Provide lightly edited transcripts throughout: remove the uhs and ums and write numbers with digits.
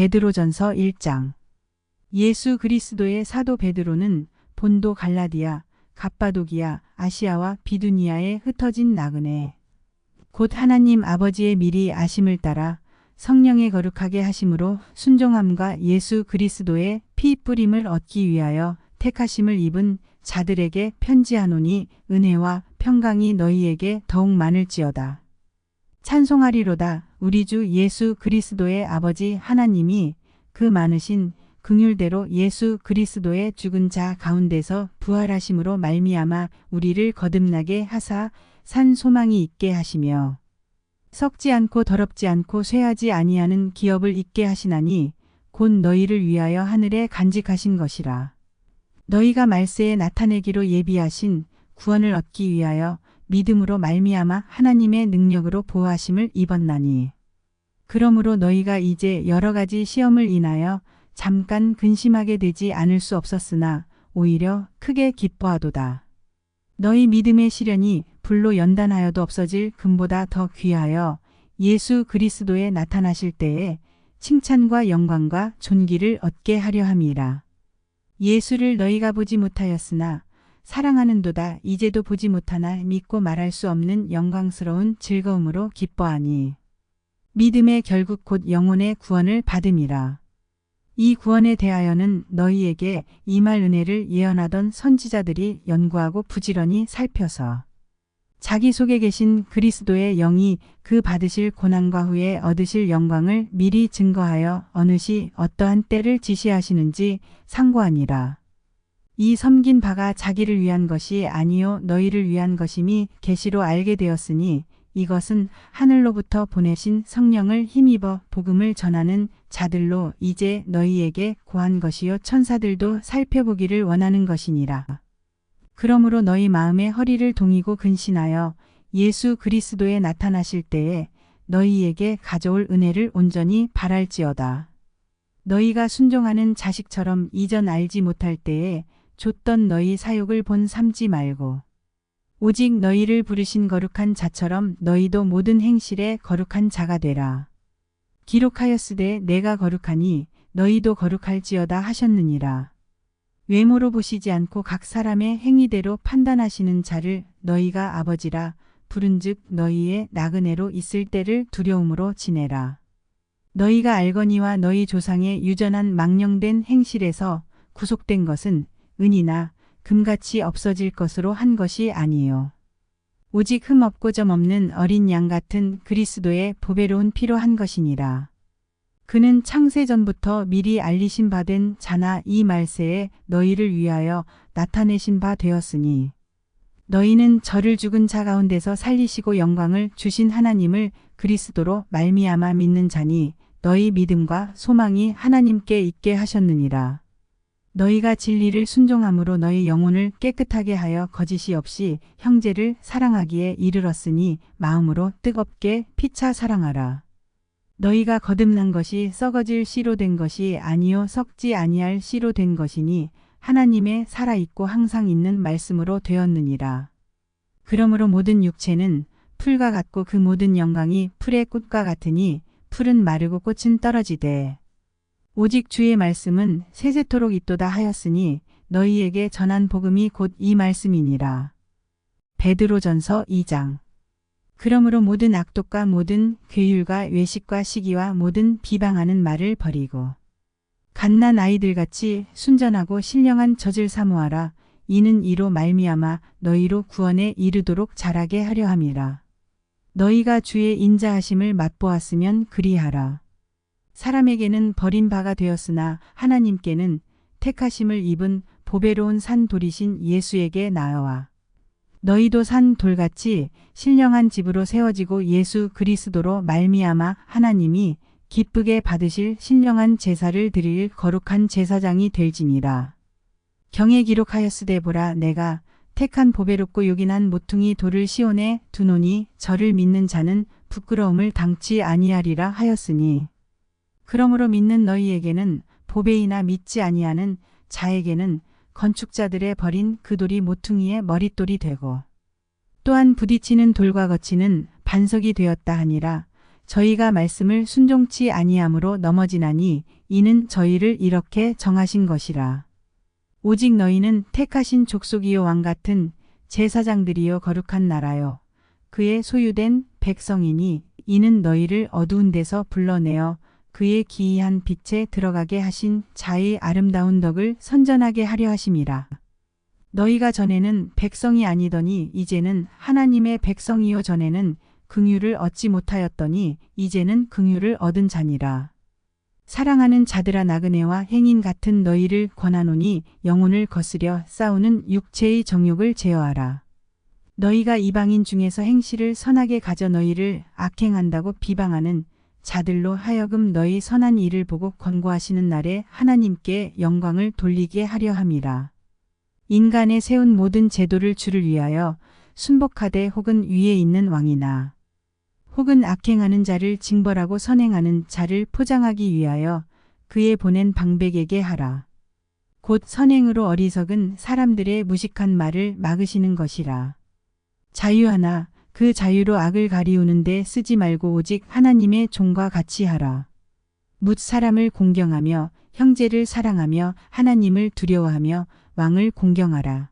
베드로전서 1장. 예수 그리스도의 사도 베드로는 본도 갈라디아, 갑바도기아, 아시아와 비두니아에 흩어진 나그네 곧 하나님 아버지의 미리 아심을 따라 성령의 거룩하게 하심으로 순종함과 예수 그리스도의 피 뿌림을 얻기 위하여 택하심을 입은 자들에게 편지하노니 은혜와 평강이 너희에게 더욱 많을지어다. 찬송하리로다. 우리 주 예수 그리스도의 아버지 하나님이 그 많으신 긍휼대로 예수 그리스도의 죽은 자 가운데서 부활하심으로 말미암아 우리를 거듭나게 하사 산 소망이 있게 하시며 썩지 않고 더럽지 않고 쇠하지 아니하는 기업을 있게 하시나니 곧 너희를 위하여 하늘에 간직하신 것이라. 너희가 말세에 나타내기로 예비하신 구원을 얻기 위하여 믿음으로 말미암아 하나님의 능력으로 보호하심을 입었나니. 그러므로 너희가 이제 여러 가지 시험을 인하여 잠깐 근심하게 되지 않을 수 없었으나 오히려 크게 기뻐하도다. 너희 믿음의 시련이 불로 연단하여도 없어질 금보다 더 귀하여 예수 그리스도에 나타나실 때에 칭찬과 영광과 존귀를 얻게 하려 함이라. 예수를 너희가 보지 못하였으나 사랑하는도다. 이제도 보지 못하나 믿고 말할 수 없는 영광스러운 즐거움으로 기뻐하니 믿음의 결국 곧 영혼의 구원을 받음이라. 이 구원에 대하여는 너희에게 임할 은혜를 예언하던 선지자들이 연구하고 부지런히 살펴서 자기 속에 계신 그리스도의 영이 그 받으실 고난과 후에 얻으실 영광을 미리 증거하여 어느 시 어떠한 때를 지시하시는지 상고하니라. 이 섬긴 바가 자기를 위한 것이 아니요 너희를 위한 것임이 계시로 알게 되었으니 이것은 하늘로부터 보내신 성령을 힘입어 복음을 전하는 자들로 이제 너희에게 고한 것이요 천사들도 살펴보기를 원하는 것이니라. 그러므로 너희 마음의 허리를 동이고 근신하여 예수 그리스도에 나타나실 때에 너희에게 가져올 은혜를 온전히 바랄지어다. 너희가 순종하는 자식처럼 이전 알지 못할 때에 좇던 너희 사욕을 본 삼지 말고 오직 너희를 부르신 거룩한 자처럼 너희도 모든 행실에 거룩한 자가 되라. 기록하였으되 내가 거룩하니 너희도 거룩할지어다 하셨느니라. 외모로 보시지 않고 각 사람의 행위대로 판단하시는 자를 너희가 아버지라 부른즉 너희의 나그네로 있을 때를 두려움으로 지내라. 너희가 알거니와 너희 조상의 유전한 망령된 행실에서 구속된 것은 은이나 금같이 없어질 것으로 한 것이 아니요 오직 흠없고 점없는 어린 양 같은 그리스도의 보배로운 피로 한 것이니라. 그는 창세전부터 미리 알리신 바 된 자나 이 말세에 너희를 위하여 나타내신 바 되었으니 너희는 저를 죽은 자 가운데서 살리시고 영광을 주신 하나님을 그리스도로 말미암아 믿는 자니 너희 믿음과 소망이 하나님께 있게 하셨느니라. 너희가 진리를 순종함으로 너희 영혼을 깨끗하게 하여 거짓이 없이 형제를 사랑하기에 이르렀으니 마음으로 뜨겁게 피차 사랑하라. 너희가 거듭난 것이 썩어질 씨로 된 것이 아니요 썩지 아니할 씨로 된 것이니 하나님의 살아있고 항상 있는 말씀으로 되었느니라. 그러므로 모든 육체는 풀과 같고 그 모든 영광이 풀의 꽃과 같으니 풀은 마르고 꽃은 떨어지되 오직 주의 말씀은 세세토록 있도다 하였으니 너희에게 전한 복음이 곧 이 말씀이니라. 베드로전서 2장. 그러므로 모든 악독과 모든 괴율과 외식과 시기와 모든 비방하는 말을 버리고 갓난 아이들같이 순전하고 신령한 젖을 사모하라. 이는 이로 말미암아 너희로 구원에 이르도록 자라게 하려 함이라. 너희가 주의 인자하심을 맛보았으면 그리하라. 사람에게는 버린 바가 되었으나 하나님께는 택하심을 입은 보배로운 산 돌이신 예수에게 나아와 너희도 산 돌같이 신령한 집으로 세워지고 예수 그리스도로 말미암아 하나님이 기쁘게 받으실 신령한 제사를 드릴 거룩한 제사장이 될지니라. 경에 기록하였으되 보라 내가 택한 보배롭고 요긴한 모퉁이 돌을 시온에 두노니 저를 믿는 자는 부끄러움을 당치 아니하리라 하였으니 그러므로 믿는 너희에게는 보배이나 믿지 아니하는 자에게는 건축자들의 버린 그 돌이 모퉁이의 머릿돌이 되고 또한 부딪히는 돌과 거치는 반석이 되었다 하니라. 저희가 말씀을 순종치 아니함으로 넘어지나니 이는 저희를 이렇게 정하신 것이라. 오직 너희는 택하신 족속이요 왕 같은 제사장들이요 거룩한 나라요 그의 소유된 백성이니 이는 너희를 어두운 데서 불러내어 그의 기이한 빛에 들어가게 하신 자의 아름다운 덕을 선전하게 하려 하심이라. 너희가 전에는 백성이 아니더니 이제는 하나님의 백성이요 전에는 긍휼을 얻지 못하였더니 이제는 긍휼을 얻은 자니라. 사랑하는 자들아 나그네와 행인 같은 너희를 권하노니 영혼을 거스려 싸우는 육체의 정욕을 제어하라. 너희가 이방인 중에서 행실을 선하게 가져 너희를 악행한다고 비방하는 자들로 하여금 너희 선한 일을 보고 권고하시는 날에 하나님께 영광을 돌리게 하려 함이라. 인간의 세운 모든 제도를 주를 위하여 순복하되 혹은 위에 있는 왕이나 혹은 악행하는 자를 징벌하고 선행하는 자를 포장하기 위하여 그의 보낸 방백에게 하라. 곧 선행으로 어리석은 사람들의 무식한 말을 막으시는 것이라. 자유하나 그 자유로 악을 가리우는데 쓰지 말고 오직 하나님의 종과 같이 하라. 묻 사람을 공경하며 형제를 사랑하며 하나님을 두려워하며 왕을 공경하라.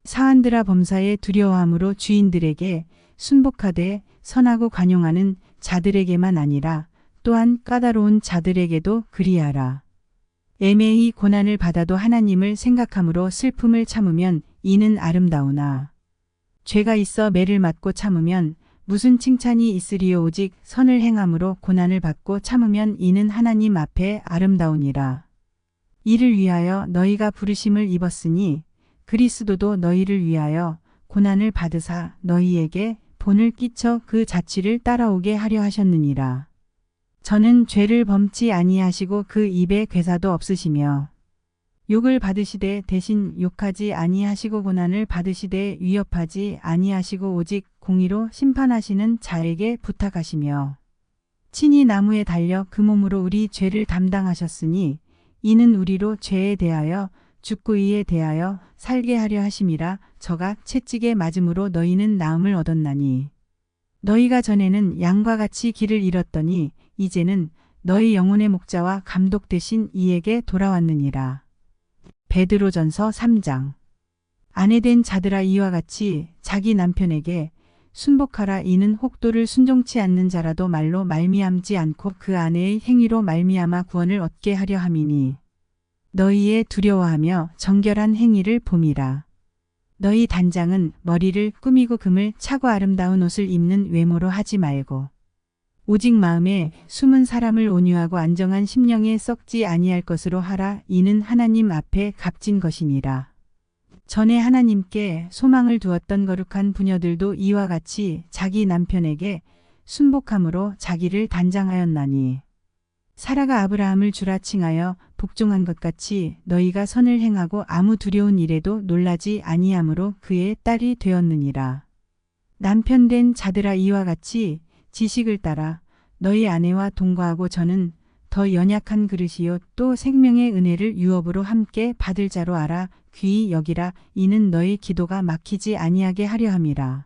사한들아 범사에 두려워함으로 주인들에게 순복하되 선하고 관용하는 자들에게만 아니라 또한 까다로운 자들에게도 그리하라. 애매히 고난을 받아도 하나님을 생각함으로 슬픔을 참으면 이는 아름다우나 죄가 있어 매를 맞고 참으면 무슨 칭찬이 있으리요. 오직 선을 행함으로 고난을 받고 참으면 이는 하나님 앞에 아름다우니라. 이를 위하여 너희가 부르심을 입었으니 그리스도도 너희를 위하여 고난을 받으사 너희에게 본을 끼쳐 그 자취를 따라오게 하려 하셨느니라. 저는 죄를 범치 아니하시고 그 입에 괴사도 없으시며 욕을 받으시되 대신 욕하지 아니하시고 고난을 받으시되 위협하지 아니하시고 오직 공의로 심판하시는 자에게 부탁하시며 친히 나무에 달려 그 몸으로 우리 죄를 담당하셨으니 이는 우리로 죄에 대하여 죽고 이에 대하여 살게 하려 하심이라. 저가 채찍에 맞음으로 너희는 나음을 얻었나니 너희가 전에는 양과 같이 길을 잃었더니 이제는 너희 영혼의 목자와 감독 되신 이에게 돌아왔느니라. 베드로전서 3장. 아내된 자들아 이와 같이 자기 남편에게 순복하라. 이는 혹도를 순종치 않는 자라도 말로 말미암지 않고 그 아내의 행위로 말미암아 구원을 얻게 하려 함이니 너희의 두려워하며 정결한 행위를 봄이라. 너희 단장은 머리를 꾸미고 금을 차고 아름다운 옷을 입는 외모로 하지 말고 오직 마음에 숨은 사람을 온유하고 안정한 심령에 썩지 아니할 것으로 하라. 이는 하나님 앞에 값진 것이니라. 전에 하나님께 소망을 두었던 거룩한 부녀들도 이와 같이 자기 남편에게 순복함으로 자기를 단장하였나니 사라가 아브라함을 주라 칭하여 복종한 것 같이 너희가 선을 행하고 아무 두려운 일에도 놀라지 아니함으로 그의 딸이 되었느니라. 남편된 자들아 이와 같이 지식을 따라 너희 아내와 동거하고 저는 더 연약한 그릇이요 또 생명의 은혜를 유업으로 함께 받을 자로 알아 귀히 여기라. 이는 너희 기도가 막히지 아니하게 하려 함이라.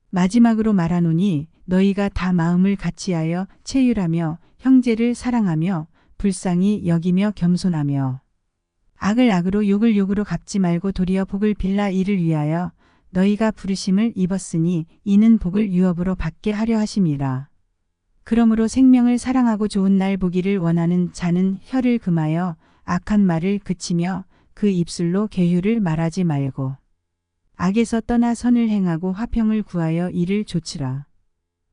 마지막으로 말하노니 너희가 다 마음을 같이하여 체휼하며 형제를 사랑하며 불쌍히 여기며 겸손하며 악을 악으로 욕을 욕으로 갚지 말고 도리어 복을 빌라. 이를 위하여 너희가 부르심을 입었으니 이는 복을 유업으로 받게 하려 하심이라. 그러므로 생명을 사랑하고 좋은 날 보기를 원하는 자는 혀를 금하여 악한 말을 그치며 그 입술로 계율을 말하지 말고 악에서 떠나 선을 행하고 화평을 구하여 이를 좇으라.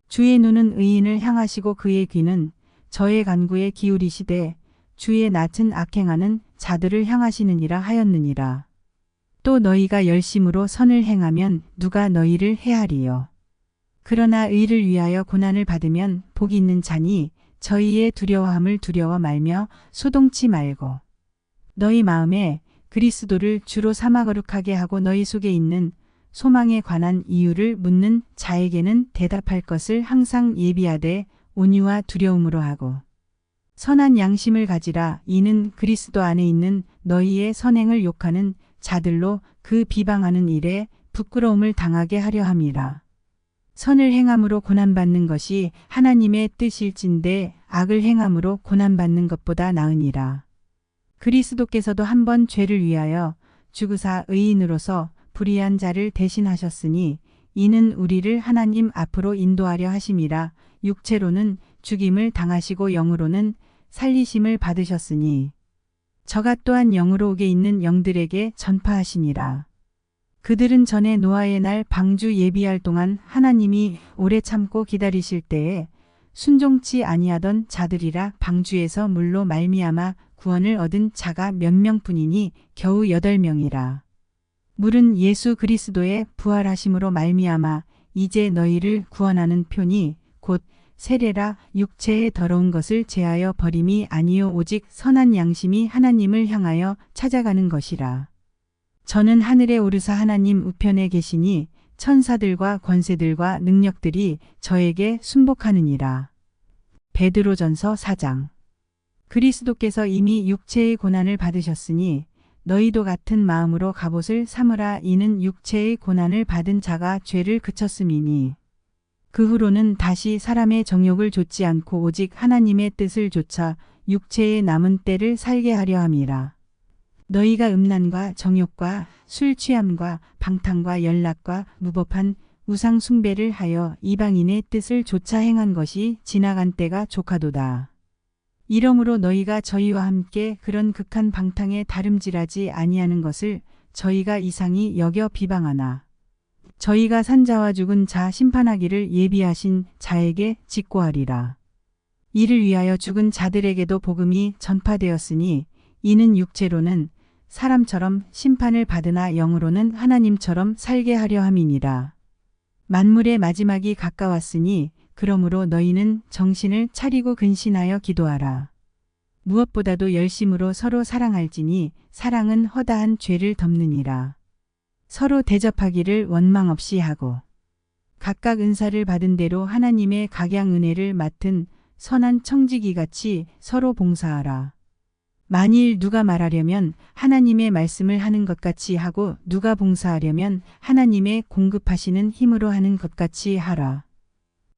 주의 눈은 의인을 향하시고 그의 귀는 저의 간구에 기울이시되 주의 낯은 악행하는 자들을 향하시느니라 하였느니라. 또 너희가 열심으로 선을 행하면 누가 너희를 해하리요. 그러나 의를 위하여 고난을 받으면 복이 있는 자니 저희의 두려워함을 두려워 말며 소동치 말고 너희 마음에 그리스도를 주로 삼아 거룩하게 하고 너희 속에 있는 소망에 관한 이유를 묻는 자에게는 대답할 것을 항상 예비하되 온유와 두려움으로 하고 선한 양심을 가지라. 이는 그리스도 안에 있는 너희의 선행을 욕하는 자들로 그 비방하는 일에 부끄러움을 당하게 하려 함이라. 선을 행함으로 고난받는 것이 하나님의 뜻일진대 악을 행함으로 고난받는 것보다 나으니라. 그리스도께서도 한 번 죄를 위하여 죽으사 의인으로서 불의한 자를 대신하셨으니 이는 우리를 하나님 앞으로 인도하려 하심이라. 육체로는 죽임을 당하시고 영으로는 살리심을 받으셨으니 저가 또한 영으로 옥에 있는 영들에게 전파하시니라. 그들은 전에 노아의 날 방주 예비할 동안 하나님이 오래 참고 기다리실 때에 순종치 아니하던 자들이라. 방주에서 물로 말미암아 구원을 얻은 자가 몇 명뿐이니 겨우 8명이라. 물은 예수 그리스도의 부활하심으로 말미암아 이제 너희를 구원하는 표니 곧 세례라. 육체의 더러운 것을 제하여 버림이 아니요 오직 선한 양심이 하나님을 향하여 찾아가는 것이라. 저는 하늘에 오르사 하나님 우편에 계시니 천사들과 권세들과 능력들이 저에게 순복하느니라. 베드로전서 4장. 그리스도께서 이미 육체의 고난을 받으셨으니 너희도 같은 마음으로 갑옷을 삼으라. 이는 육체의 고난을 받은 자가 죄를 그쳤음이니 그 후로는 다시 사람의 정욕을 좇지 않고 오직 하나님의 뜻을 좇아 육체의 남은 때를 살게 하려 함이라. 너희가 음란과 정욕과 술 취함과 방탕과 연락과 무법한 우상 숭배를 하여 이방인의 뜻을 좇아 행한 것이 지나간 때가 족하도다. 이러므로 너희가 저희와 함께 그런 극한 방탕에 다름질하지 아니하는 것을 저희가 이상히 여겨 비방하나 저희가 산자와 죽은 자 심판하기를 예비하신 자에게 직고하리라. 이를 위하여 죽은 자들에게도 복음이 전파되었으니 이는 육체로는 사람처럼 심판을 받으나 영으로는 하나님처럼 살게 하려 함이니라. 만물의 마지막이 가까웠으니 그러므로 너희는 정신을 차리고 근신하여 기도하라. 무엇보다도 열심으로 서로 사랑할지니 사랑은 허다한 죄를 덮느니라. 서로 대접하기를 원망 없이 하고 각각 은사를 받은 대로 하나님의 각양 은혜를 맡은 선한 청지기같이 서로 봉사하라. 만일 누가 말하려면 하나님의 말씀을 하는 것 같이 하고 누가 봉사하려면 하나님의 공급하시는 힘으로 하는 것 같이 하라.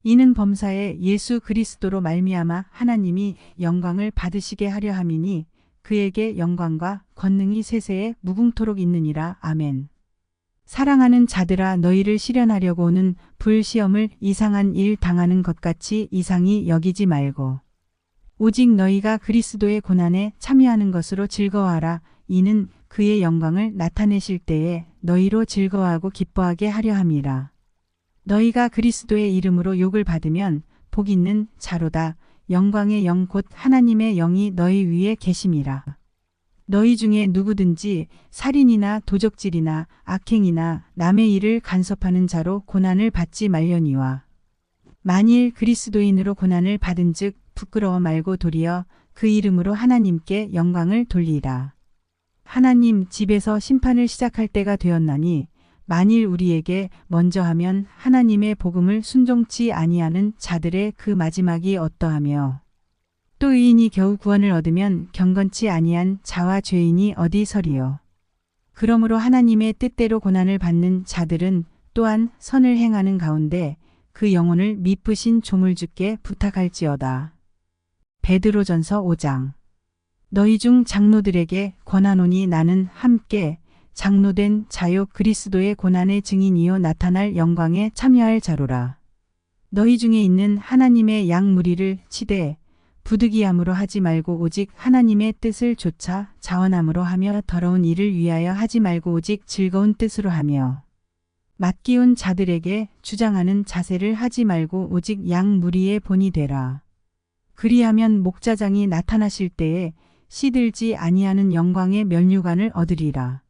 이는 범사에 예수 그리스도로 말미암아 하나님이 영광을 받으시게 하려 함이니 그에게 영광과 권능이 세세에 무궁토록 있느니라. 아멘. 사랑하는 자들아 너희를 시련하려고 오는 불시험을 이상한 일 당하는 것 같이 이상히 여기지 말고 오직 너희가 그리스도의 고난에 참여하는 것으로 즐거워하라. 이는 그의 영광을 나타내실 때에 너희로 즐거워하고 기뻐하게 하려 함이라. 너희가 그리스도의 이름으로 욕을 받으면 복 있는 자로다. 영광의 영 곧 하나님의 영이 너희 위에 계심이라. 너희 중에 누구든지 살인이나 도적질이나 악행이나 남의 일을 간섭하는 자로 고난을 받지 말려니와 만일 그리스도인으로 고난을 받은즉 부끄러워 말고 도리어 그 이름으로 하나님께 영광을 돌리라. 하나님 집에서 심판을 시작할 때가 되었나니 만일 우리에게 먼저 하면 하나님의 복음을 순종치 아니하는 자들의 그 마지막이 어떠하며 또 의인이 겨우 구원을 얻으면 경건치 아니한 자와 죄인이 어디 서리요. 그러므로 하나님의 뜻대로 고난을 받는 자들은 또한 선을 행하는 가운데 그 영혼을 미쁘신 조물주께 부탁할지어다. 베드로전서 5장. 너희 중 장로들에게 권하노니 나는 함께 장로된 자요 그리스도의 고난의 증인이요 나타날 영광에 참여할 자로라. 너희 중에 있는 하나님의 양 무리를 치되 부득이함으로 하지 말고 오직 하나님의 뜻을 좇아 자원함으로 하며 더러운 일을 위하여 하지 말고 오직 즐거운 뜻으로 하며 맡기운 자들에게 주장하는 자세를 하지 말고 오직 양 무리의 본이 되라. 그리하면 목자장이 나타나실 때에 시들지 아니하는 영광의 면류관을 얻으리라.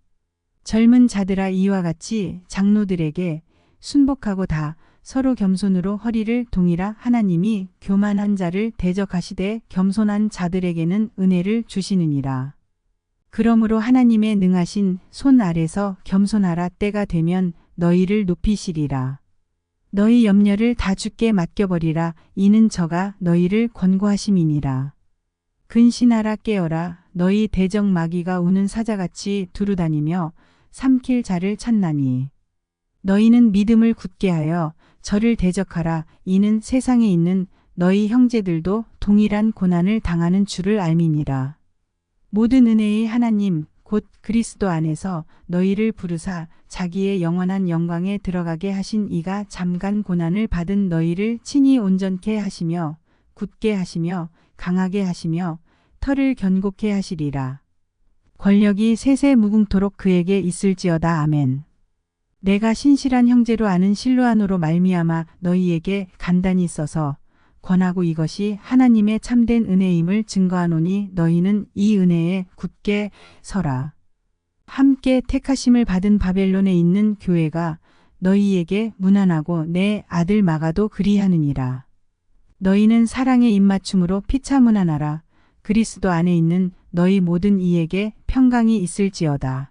젊은 자들아 이와 같이 장로들에게 순복하고 다 서로 겸손으로 허리를 동이라. 하나님이 교만한 자를 대적하시되 겸손한 자들에게는 은혜를 주시느니라. 그러므로 하나님의 능하신 손 아래서 겸손하라. 때가 되면 너희를 높이시리라. 너희 염려를 다 주께 맡겨버리라. 이는 저가 너희를 권고하심이니라. 근신하라. 깨어라. 너희 대적 마귀가 우는 사자같이 두루다니며 삼킬 자를 찾나니 너희는 믿음을 굳게 하여 저를 대적하라. 이는 세상에 있는 너희 형제들도 동일한 고난을 당하는 줄을 알미니라. 모든 은혜의 하나님 곧 그리스도 안에서 너희를 부르사 자기의 영원한 영광에 들어가게 하신 이가 잠깐 고난을 받은 너희를 친히 온전케 하시며 굳게 하시며 강하게 하시며 털을 견고케 하시리라. 권력이 세세 무궁토록 그에게 있을지어다. 아멘. 내가 신실한 형제로 아는 실로아노로 말미암아 너희에게 간단히 써서 권하고 이것이 하나님의 참된 은혜임을 증거하노니 너희는 이 은혜에 굳게 서라. 함께 택하심을 받은 바벨론에 있는 교회가 너희에게 문안하고 내 아들 마가도 그리하느니라. 너희는 사랑의 입맞춤으로 피차 문안하라. 그리스도 안에 있는 너희 모든 이에게 평강이 있을지어다.